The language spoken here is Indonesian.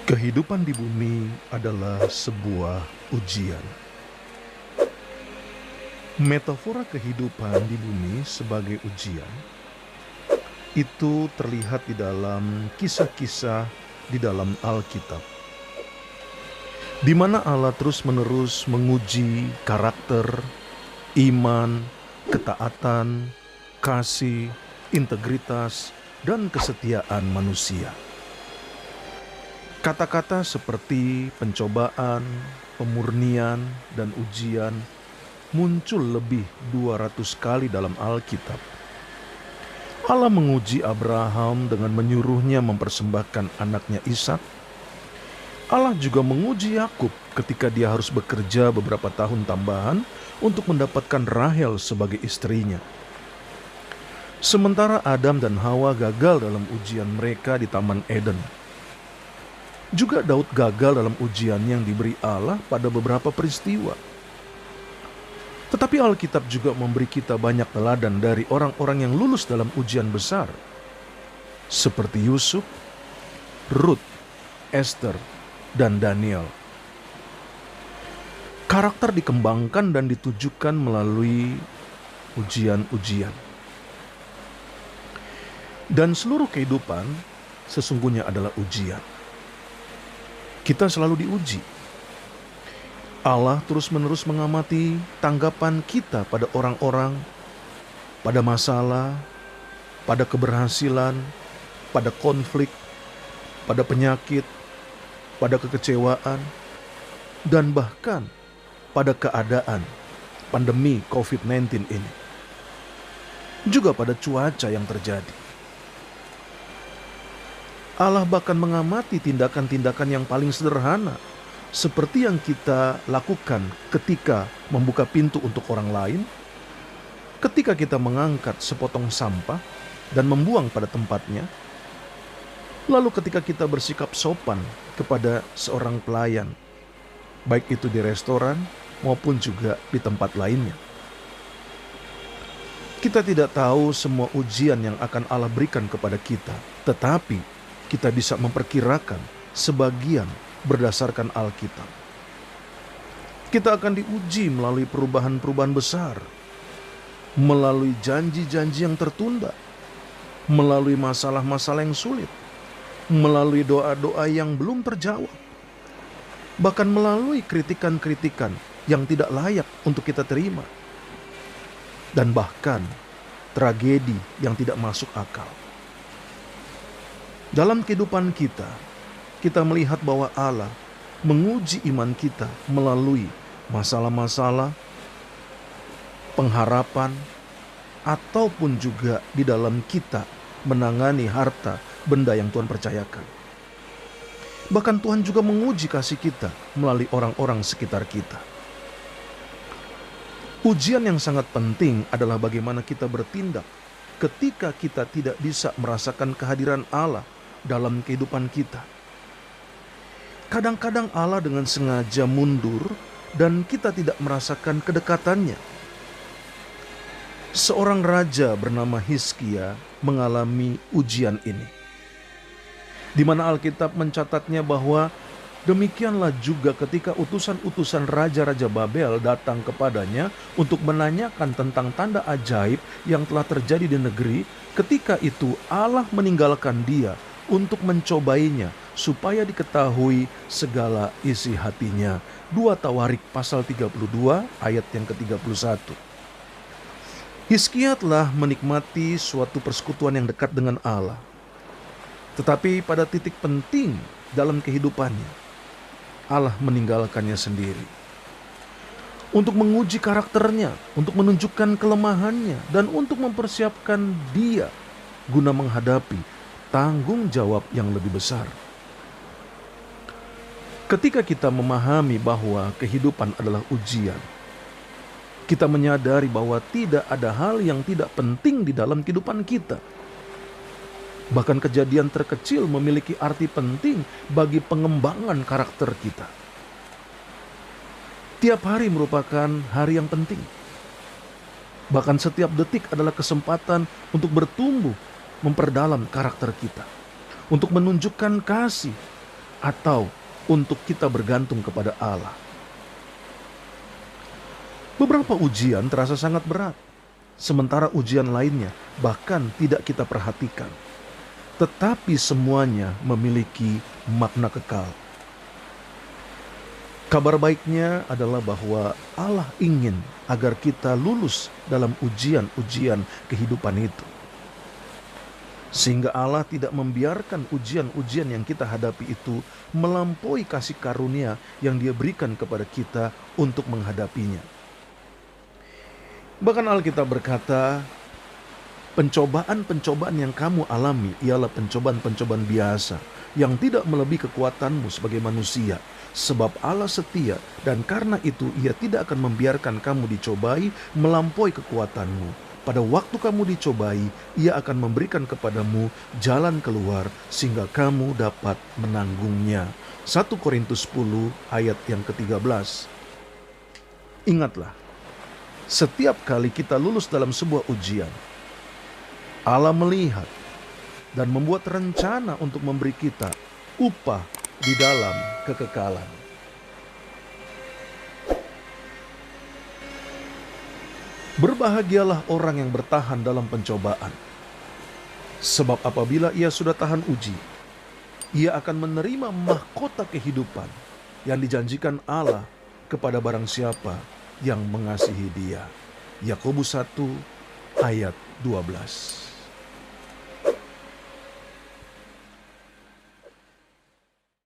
Kehidupan di bumi adalah sebuah ujian. Metafora kehidupan di bumi sebagai ujian itu terlihat di dalam kisah-kisah di dalam Alkitab, di mana Allah terus-menerus menguji karakter, iman, ketaatan, kasih, integritas, dan kesetiaan manusia. Kata-kata seperti pencobaan, pemurnian, dan ujian muncul lebih 200 kali dalam Alkitab. Allah menguji Abraham dengan menyuruhnya mempersembahkan anaknya Ishak. Allah juga menguji Yakub ketika dia harus bekerja beberapa tahun tambahan untuk mendapatkan Rahel sebagai istrinya. Sementara Adam dan Hawa gagal dalam ujian mereka di Taman Eden. Juga Daud gagal dalam ujian yang diberi Allah pada beberapa peristiwa. Tetapi Alkitab juga memberi kita banyak teladan dari orang-orang yang lulus dalam ujian besar, seperti Yusuf, Ruth, Esther, dan Daniel. Karakter dikembangkan dan ditujukan melalui ujian-ujian. Dan seluruh kehidupan sesungguhnya adalah ujian. Kita selalu diuji. Allah terus-menerus mengamati tanggapan kita pada orang-orang, pada masalah, pada keberhasilan, pada konflik, pada penyakit, pada kekecewaan, dan bahkan pada keadaan pandemi COVID-19 ini. Juga pada cuaca yang terjadi. Allah bahkan mengamati tindakan-tindakan yang paling sederhana, seperti yang kita lakukan ketika membuka pintu untuk orang lain, ketika kita mengangkat sepotong sampah dan membuang pada tempatnya, lalu ketika kita bersikap sopan kepada seorang pelayan, baik itu di restoran maupun juga di tempat lainnya. Kita tidak tahu semua ujian yang akan Allah berikan kepada kita, tetapi kita bisa memperkirakan sebagian berdasarkan Alkitab. Kita akan diuji melalui perubahan-perubahan besar, melalui janji-janji yang tertunda, melalui masalah-masalah yang sulit, melalui doa-doa yang belum terjawab, bahkan melalui kritikan-kritikan yang tidak layak untuk kita terima, dan bahkan tragedi yang tidak masuk akal. Dalam kehidupan kita melihat bahwa Allah menguji iman kita melalui masalah-masalah, pengharapan, ataupun juga di dalam kita menangani harta benda yang Tuhan percayakan. Bahkan Tuhan juga menguji kasih kita melalui orang-orang sekitar kita. Ujian yang sangat penting adalah bagaimana kita bertindak ketika kita tidak bisa merasakan kehadiran Allah dalam kehidupan kita. Kadang-kadang Allah dengan sengaja mundur dan kita tidak merasakan kedekatannya. Seorang raja bernama Hizkia mengalami ujian ini, di mana Alkitab mencatatnya bahwa demikianlah juga ketika utusan-utusan raja-raja Babel datang kepadanya untuk menanyakan tentang tanda ajaib yang telah terjadi di negeri. Ketika itu Allah meninggalkan dia untuk mencobainya supaya diketahui segala isi hatinya. 2 Tawarik pasal 32 ayat yang ke-31. Hizkia telah menikmati suatu persekutuan yang dekat dengan Allah. Tetapi pada titik penting dalam kehidupannya, Allah meninggalkannya sendiri. Untuk menguji karakternya, untuk menunjukkan kelemahannya, dan untuk mempersiapkan dia guna menghadapi tanggung jawab yang lebih besar. Ketika kita memahami bahwa kehidupan adalah ujian, kita menyadari bahwa tidak ada hal yang tidak penting di dalam kehidupan kita. Bahkan kejadian terkecil memiliki arti penting bagi pengembangan karakter kita. Tiap hari merupakan hari yang penting. Bahkan setiap detik adalah kesempatan untuk bertumbuh, memperdalam karakter kita, untuk menunjukkan kasih, atau untuk kita bergantung kepada Allah. Beberapa ujian terasa sangat berat, sementara ujian lainnya bahkan tidak kita perhatikan. Tetapi semuanya memiliki makna kekal. Kabar baiknya adalah bahwa Allah ingin agar kita lulus dalam ujian-ujian kehidupan itu. Sehingga Allah tidak membiarkan ujian-ujian yang kita hadapi itu melampaui kasih karunia yang Dia berikan kepada kita untuk menghadapinya. Bahkan Alkitab berkata, pencobaan-pencobaan yang kamu alami ialah pencobaan-pencobaan biasa yang tidak melebihi kekuatanmu sebagai manusia. Sebab Allah setia dan karena itu Ia tidak akan membiarkan kamu dicobai melampaui kekuatanmu. Pada waktu kamu dicobai, Ia akan memberikan kepadamu jalan keluar sehingga kamu dapat menanggungnya. 1 Korintus 10 ayat yang ke-13. Ingatlah, setiap kali kita lulus dalam sebuah ujian, Allah melihat dan membuat rencana untuk memberi kita upah di dalam kekekalan. Berbahagialah orang yang bertahan dalam pencobaan, sebab apabila ia sudah tahan uji, ia akan menerima mahkota kehidupan yang dijanjikan Allah kepada barang siapa yang mengasihi Dia. Yakobus 1 ayat 12.